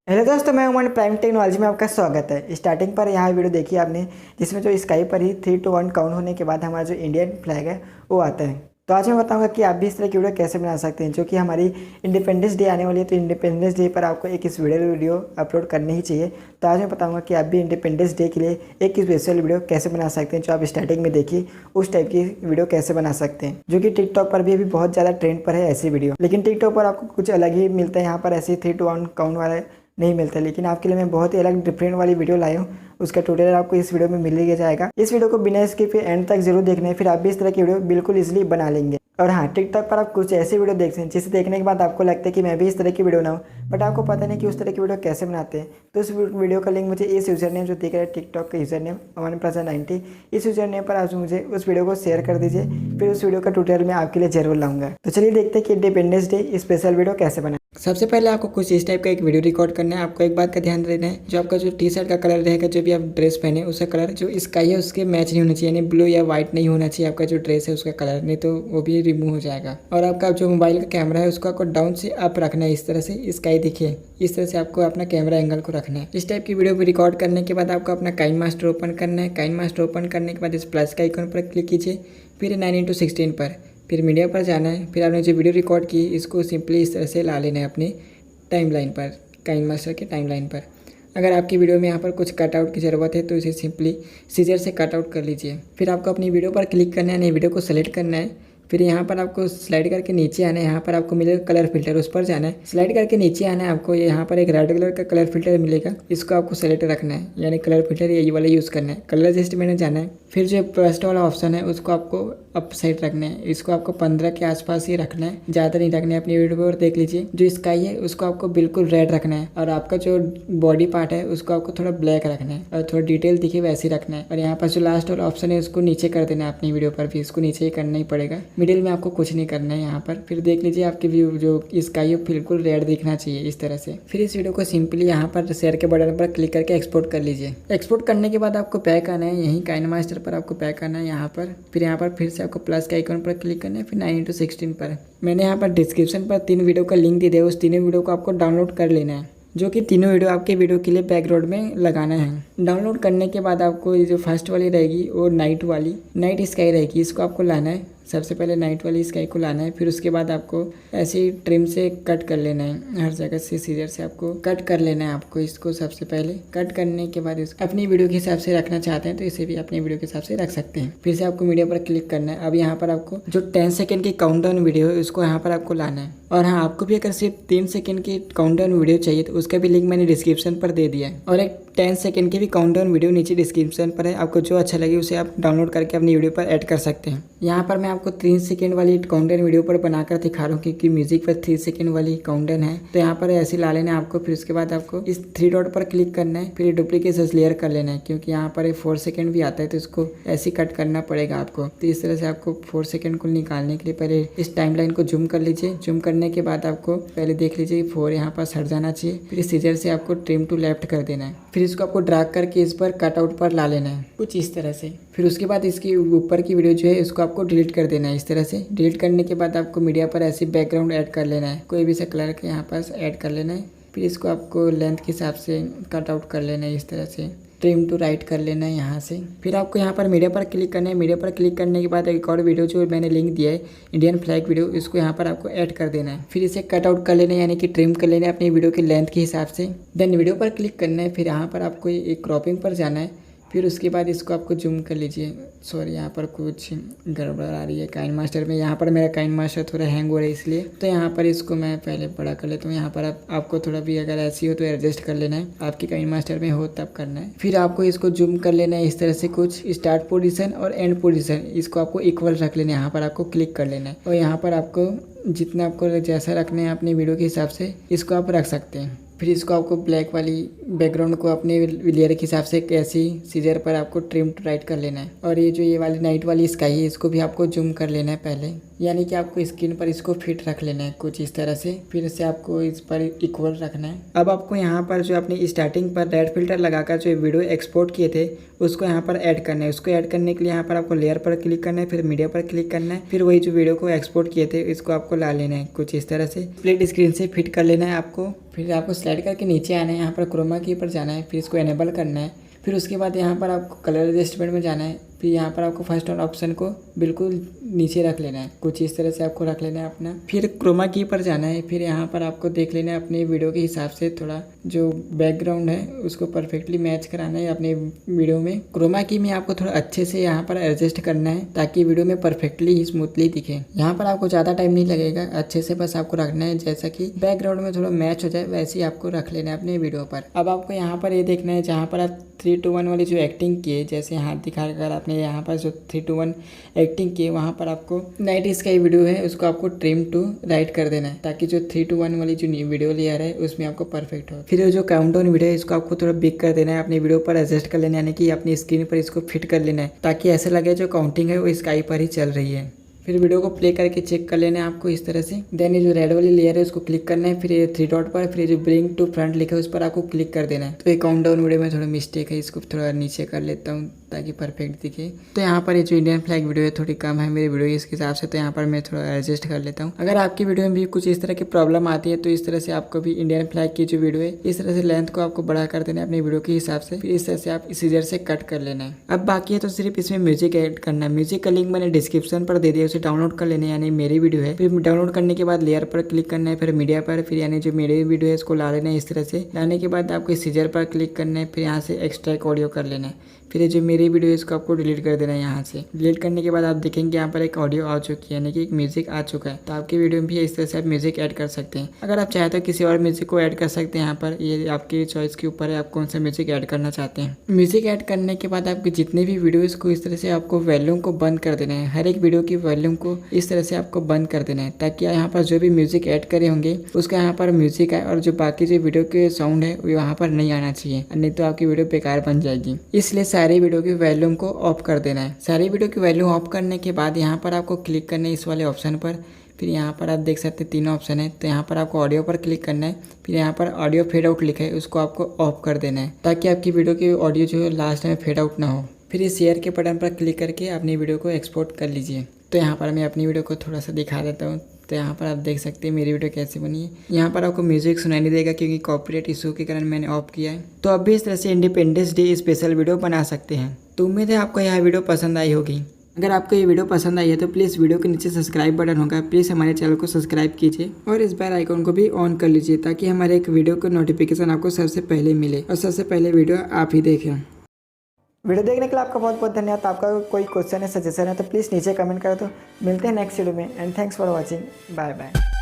Hello दोस्तों, मैं उमन प्राइम टेक्नोलॉजी में आपका स्वागत है। स्टार्टिंग पर यहाँ वीडियो देखी आपने, जिसमें जो स्काई पर ही 3 to 1 काउंट होने के बाद हमारा जो इंडियन फ्लैग है वो आता है। तो आज मैं बताऊंगा कि आप भी इस तरह की वीडियो कैसे बना सकते हैं, जो कि हमारी इंडिपेंडेंस डे आने वाली है। तो इंडिपेंडेंस डे पर आपको एक स्पेशल वीडियो अपलोड करनी ही चाहिए। तो आज मैं बताऊँगा कि आप भी इंडिपेंडेंस डे के लिए एक स्पेशल वीडियो कैसे बना सकते हैं, जो आप स्टार्टिंग में देखी उस टाइप की वीडियो कैसे बना सकते हैं, जो कि टिकटॉक पर भी अभी बहुत ज़्यादा ट्रेंड पर है ऐसी वीडियो। लेकिन टिकटॉक पर आपको कुछ अलग ही मिलता है, यहाँ पर ऐसे 3 to 1 काउंट वाला नहीं मिलता। लेकिन आपके लिए मैं बहुत ही अलग डिफरेंट वाली वीडियो लाया हूँ, उसका ट्यूटोरियल आपको इस वीडियो में मिल ही जाएगा। इस वीडियो को बिना स्किप एंड तक जरूर देखना है, फिर आप भी इस तरह की वीडियो बिल्कुल इजीली बना लेंगे। और हाँ, टिकटॉक पर आप कुछ ऐसी वीडियो देखते हैं जिसे देखने के बाद आपको लगता है कि मैं भी इस तरह की वीडियो बनाऊँ, बट आपको पता नहीं कि उस तरह की वीडियो कैसे बनाते हैं। तो उस वीडियो का लिंक मुझे इस यूजर नेम जो दिख रहा है, टिकटॉक का यूजर नेम 1%90, इस यूजर नेम पर आप मुझे उस वीडियो को शेयर कर दीजिए। फिर उस वीडियो का ट्यूटोरियल मैं आपके लिए जरूर लाऊंगा। तो चलिए देखते हैं कि इंडिपेंडेंस डे स्पेशल वीडियो कैसे बना। सबसे पहले आपको कुछ इस टाइप का एक वीडियो रिकॉर्ड करना है। आपको एक बात का ध्यान देना है, जो आपका जो टी शर्ट का कलर रहेगा, जो भी आप ड्रेस पहने उसका कलर जो स्काई है उसके मैच नहीं होना चाहिए, यानी ब्लू या व्हाइट नहीं होना चाहिए आपका जो ड्रेस है उसका कलर, नहीं तो वो भी रिमूव हो जाएगा। और आपका जो मोबाइल का कैमरा है उसको आपको डाउन से अप रखना है, इस तरह से स्काई दिखे इस तरह से आपको अपना कैमरा एंगल को रखना है। इस टाइप की वीडियो को रिकॉर्ड करने के बाद आपको अपना काइनमास्टर ओपन करना है। काइनमास्टर ओपन करने के बाद इस प्लस का आइकन पर क्लिक कीजिए, फिर 9:16 पर, फिर मीडिया पर जाना है। फिर आपने जो वीडियो रिकॉर्ड की इसको सिंपली इस तरह से ला लेना है अपनी टाइमलाइन पर, काइनमास्टर के टाइमलाइन पर। अगर आपकी वीडियो में यहाँ पर कुछ कटआउट की ज़रूरत है तो इसे सिंपली सीजर से कटआउट कर लीजिए। फिर आपको अपनी वीडियो पर क्लिक करना है, नई वीडियो को सेलेक्ट करना है। फिर यहाँ पर आपको स्लाइड करके नीचे आना है, यहाँ पर आपको मिलेगा कलर फिल्टर, उस पर जाना है। स्लाइड करके नीचे आना है, आपको यहाँ पर एक रेड कलर का कलर फिल्टर मिलेगा, इसको आपको सेलेक्ट रखना है, यानी कलर फिल्टर ये वाला यूज़ करना है। कलर एडजस्टमेंट में जाना है, फिर जो फर्स्ट वाला ऑप्शन है उसको आपको अप साइड रखना है। इसको आपको 15 के आसपास ही रखना है, ज़्यादा नहीं रखना है। अपनी वीडियो पर देख लीजिए, जो स्काई है उसको आपको बिल्कुल रेड रखना है, और आपका जो बॉडी पार्ट है उसको आपको थोड़ा ब्लैक रखना है और थोड़ा डिटेल दिखे वैसे ही रखना है। और यहाँ पर जो लास्ट वाला ऑप्शन है उसको नीचे कर देना है। अपनी वीडियो पर भी इसको नीचे ही करना ही पड़ेगा, मिडिल में आपको कुछ नहीं करना है यहाँ पर। फिर देख लीजिए आपकी व्यू जो स्काई है बिल्कुल रेड दिखना चाहिए इस तरह से। फिर इस वीडियो को सिंपली यहाँ पर शेयर के बटन पर क्लिक करके एक्सपोर्ट कर लीजिए। एक्सपोर्ट करने के बाद आपको पैक आना है, यहीं काइनमास्टर पर आपको पैक आना है यहाँ पर। फिर यहाँ पर फिर से आपको प्लस के आइकन पर क्लिक करना है, फिर 9:16 पर। मैंने यहाँ पर डिस्क्रिप्शन पर 3 वीडियो का लिंक दे दिया, उस तीनों वीडियो को आपको डाउनलोड कर लेना है, जो कि तीनों वीडियो आपके वीडियो के लिए बैकग्राउंड में लगाना है। डाउनलोड करने के बाद आपको ये जो फर्स्ट वाली रहेगी वो नाइट स्काई रहेगी, इसको आपको लाना है। सबसे पहले नाइट वाली स्काई को लाना है, फिर उसके बाद आपको ऐसे ही ट्रिम से कट कर लेना है, हर जगह से सीजर से आपको कट कर लेना है। आपको इसको सबसे पहले कट करने के बाद इसको अपनी वीडियो के हिसाब से रखना चाहते हैं तो इसे भी अपनी वीडियो के हिसाब से रख सकते हैं। फिर से आपको मीडिया पर क्लिक करना है। अब यहाँ पर आपको जो 10 सेकेंड की काउंटडाउन वीडियो है उसको यहाँ पर आपको लाना है। और हाँ, आपको भी अगर सिर्फ 3 सेकेंड की काउंटडाउन वीडियो चाहिए तो उसका भी लिंक मैंने डिस्क्रिप्शन पर दे दिया है, और एक 10 सेकेंड की भी काउंटडाउन वीडियो नीचे डिस्क्रिप्शन पर है। आपको जो अच्छा लगे उसे आप डाउनलोड करके अपनी वीडियो पर ऐड कर सकते हैं। यहाँ पर मैं आपको 3 सेकेंड वाली काउंटडाउन वीडियो पर बनाकर दिखा रहा हूँ, क्योंकि म्यूजिक पर 3 सेकेंड वाली काउंटडाउन है। तो यहाँ पर ऐसे ला लेना है आपको। फिर उसके बाद आपको इस 3 डॉट पर क्लिक करना है, फिर डुप्लीकेट लेयर कर लेना है, क्योंकि यहाँ पर 4 सेकेंड भी आता है तो इसको ऐसे कट करना पड़ेगा आपको। तो इस तरह से आपको 4 सेकेंड को निकालने के लिए पहले इस टाइमलाइन को जूम कर लीजिए। जूम करने के बाद आपको पहले देख लीजिए 4 यहाँ पर हट जाना चाहिए, फिर सीजर से आपको ट्रिम टू लेफ्ट कर देना है। फिर इसको आपको ड्रैग करके इस पर कटआउट पर ला लेना है, कुछ इस तरह से। फिर उसके बाद इसकी ऊपर की वीडियो जो है इसको आपको डिलीट कर देना है इस तरह से। डिलीट करने के बाद आपको मीडिया पर ऐसी बैकग्राउंड ऐड कर लेना है, कोई भी सा कलर के यहाँ पास ऐड कर लेना है। फिर इसको आपको लेंथ के हिसाब से कट आउट कर लेना है इस तरह से, ट्रिम टू राइट कर लेना है यहाँ से। फिर आपको यहाँ पर मीडिया पर क्लिक करना है। मीडिया पर क्लिक करने के बाद एक और वीडियो जो मैंने लिंक दिया है इंडियन फ्लैग वीडियो, इसको यहाँ पर आपको ऐड कर देना है। फिर इसे कट आउट कर लेना है, यानी कि ट्रिम कर लेना है अपनी वीडियो के लेंथ के हिसाब से। देन वीडियो पर क्लिक करना है, फिर यहाँ पर आपको एक क्रॉपिंग पर जाना है। फिर उसके बाद इसको आपको जूम कर लीजिए। सॉरी, यहाँ पर कुछ गड़बड़ आ रही है काइनमास्टर में, यहाँ पर मेरा काइनमास्टर थोड़ा हैंग हो रहा है इसलिए। तो यहाँ पर इसको मैं पहले बड़ा कर लेता हूँ। यहाँ पर आपको थोड़ा भी अगर ऐसी हो तो एडजस्ट कर लेना है, आपकी काइनमास्टर में हो तब करना है। फिर आपको इसको जूम कर लेना है इस तरह से, कुछ स्टार्ट पोजीशन और एंड पोजीशन इसको आपको इक्वल रख लेना है। यहाँ पर आपको क्लिक कर लेना है, और यहाँ पर आपको जितना आपको जैसा रखना है अपनी वीडियो के हिसाब से इसको आप रख सकते हैं। फिर इसको आपको ब्लैक वाली बैकग्राउंड को अपने लेयर के हिसाब से कैसी सीजर पर आपको ट्रिम टू राइट कर लेना है। और ये जो ये वाली नाइट वाली स्काई है इसको भी आपको जूम कर लेना है पहले। यानी कि आपको स्क्रीन पर इसको फिट रख लेना है कुछ इस तरह से, फिर से आपको इस पर इक्वल रखना है। अब आपको यहाँ पर जो अपनी स्टार्टिंग पर रेड फिल्टर लगाकर जो वीडियो एक्सपोर्ट किए थे उसको यहाँ पर ऐड करना है। उसको ऐड करने के लिए यहाँ पर आपको लेयर पर क्लिक करना है, फिर मीडिया पर क्लिक करना है, फिर वही जो वीडियो को एक्सपोर्ट किए थे इसको आपको ला लेना है कुछ इस तरह से, स्प्लिट स्क्रीन से फिट कर लेना है आपको। फिर आपको स्लाइड करके नीचे आना है, यहाँ पर क्रोमा की पर जाना है, फिर इसको एनेबल करना है। फिर उसके बाद यहाँ पर आपको कलर एडजस्टमेंट में जाना है, फिर यहाँ पर आपको फर्स्ट ऑप्शन को बिल्कुल नीचे रख लेना है, कुछ इस तरह से आपको रख लेना है अपना। फिर क्रोमा की पर जाना है, फिर यहाँ पर आपको देख लेना है अपने वीडियो के हिसाब से थोड़ा जो बैकग्राउंड है उसको परफेक्टली मैच कराना है अपने वीडियो में। क्रोमा की में आपको थोड़ा अच्छे से यहाँ पर एडजस्ट करना है ताकि वीडियो में परफेक्टली ही स्मूथली दिखे। यहाँ पर आपको ज़्यादा टाइम नहीं लगेगा, अच्छे से बस आपको रखना है जैसा कि बैकग्राउंड में थोड़ा मैच हो जाए वैसे ही आपको रख लेना है अपने वीडियो पर। अब आपको यहाँ पर ये देखना है जहाँ पर आप 3:1 वाली जो एक्टिंग किए, जैसे हाथ दिखाकर आपने यहाँ पर जो 3:1 एक्टिंग किए वहाँ पर आपको नाइट स्काई वीडियो है उसको आपको ट्रिम टू राइट कर देना है ताकि जो 3:1 वाली जो वीडियो लेयर है उसमें आपको परफेक्ट हो। फिर जो काउंटडाउन वीडियो है इसको आपको थोड़ा बिग कर देना है, अपनी वीडियो पर एडजस्ट कर लेना है, यानी कि अपनी स्क्रीन पर इसको फिट कर लेना है ताकि ऐसा लगे जो काउंटिंग है वो स्काई पर ही चल रही है। फिर वीडियो को प्ले करके चेक कर लेना है आपको इस तरह से। देन ये जो रेड वाली लेयर है उसको क्लिक करना है, फिर ये 3 डॉट पर, फिर ये जो ब्रिंग टू फ्रंट लिखा है उस पर आपको क्लिक कर देना है। तो ये काउंटडाउन वीडियो में थोड़ा मिस्टेक है, इसको थोड़ा नीचे कर लेता हूँ ताकि परफेक्ट दिखे। तो यहाँ पर ये जो इंडियन फ्लैग वीडियो है थोड़ी कम है मेरी वीडियो इसके हिसाब से, तो यहाँ पर मैं थोड़ा एडजस्ट कर लेता हूँ। अगर आपकी वीडियो में भी कुछ इस तरह की प्रॉब्लम आती है तो इस तरह से आपको भी इंडियन फ्लैग की जो वीडियो है इस तरह से लेंथ को आपको बढ़ा कर देना है अपनी वीडियो के हिसाब से, फिर इस तरह से आप सीजर से कट कर लेना है। अब बाकी है तो सिर्फ इसमें म्यूजिक ऐड करना है। म्यूजिक का लिंक मैंने डिस्क्रिप्शन पर दे दिया, उसे डाउनलोड कर लेना है, यानी मेरी वीडियो है। फिर डाउनलोड करने के बाद लेयर पर क्लिक करना है, फिर मीडिया पर, फिर यानी जो मेरी वीडियो है इसको ला लेना है इस तरह से। लाने के बाद आपको सीजर पर क्लिक करना है, फिर यहाँ से एक्सट्रैक्ट ऑडियो कर लेना है। फिर ये जो मेरी वीडियो है इसको आपको डिलीट कर देना है यहाँ से। डिलीट करने के बाद आप देखेंगे यहाँ पर एक ऑडियो आ चुकी है, यानी कि एक म्यूजिक आ चुका है। तो आपकी वीडियो में भी इस तरह से आप म्यूजिक ऐड कर सकते हैं। अगर आप चाहें तो किसी और म्यूजिक को ऐड कर सकते हैं, यहाँ पर ये आपकी चॉइस के ऊपर है आप कौन सा म्यूजिक ऐड करना चाहते हैं। म्यूजिक ऐड करने के बाद आपके जितने भी वीडियो को इस तरह से आपको वॉल्यूम को बंद कर देना है, हर एक वीडियो की वॉल्यूम को इस तरह से आपको बंद कर देना है ताकि यहाँ पर जो भी म्यूजिक ऐड करे होंगे उसका यहाँ पर म्यूजिक आए और जो बाकी जो वीडियो के साउंड है वो यहाँ पर नहीं आना चाहिए, नहीं तो आपकी वीडियो बेकार बन जाएगी। इसलिए सारी वीडियो की वॉल्यूम को ऑफ कर देना है। सारी वीडियो की वॉल्यूम ऑफ करने के बाद यहाँ पर आपको क्लिक करना है इस वाले ऑप्शन पर। फिर यहाँ पर आप देख सकते हैं 3 ऑप्शन है, तो यहाँ पर आपको ऑडियो पर क्लिक करना है, फिर यहाँ पर ऑडियो फेड आउट लिखा है उसको आपको ऑफ कर देना है ताकि आपकी वीडियो की ऑडियो जो है लास्ट में फेड आउट ना हो। फिर ये शेयर के बटन पर क्लिक करके अपनी वीडियो को एक्सपोर्ट कर लीजिए। तो यहाँ पर मैं अपनी वीडियो को थोड़ा सा दिखा देता हूँ। तो यहाँ पर आप देख सकते हैं मेरी वीडियो कैसे बनी है। यहाँ पर आपको म्यूजिक सुनाई नहीं देगा क्योंकि कॉपीराइट इशू के कारण मैंने ऑफ किया है। तो अब भी इस तरह से इंडिपेंडेंस डे स्पेशल वीडियो बना सकते हैं। तो उम्मीद है आपको यह वीडियो पसंद आई होगी। अगर आपको ये वीडियो पसंद आई है तो प्लीज़ वीडियो के नीचे सब्सक्राइब बटन होगा, प्लीज़ हमारे चैनल को सब्सक्राइब कीजिए और इस बेल आइकन को भी ऑन कर लीजिए ताकि हमारे एक वीडियो का नोटिफिकेशन आपको सबसे पहले मिले और सबसे पहले वीडियो आप ही देखें। वीडियो देखने के लिए आपका बहुत बहुत धन्यवाद। आपका कोई क्वेश्चन है, सजेशन है तो प्लीज़ नीचे कमेंट करें। तो मिलते हैं नेक्स्ट वीडियो में and thanks for watching. Bye bye.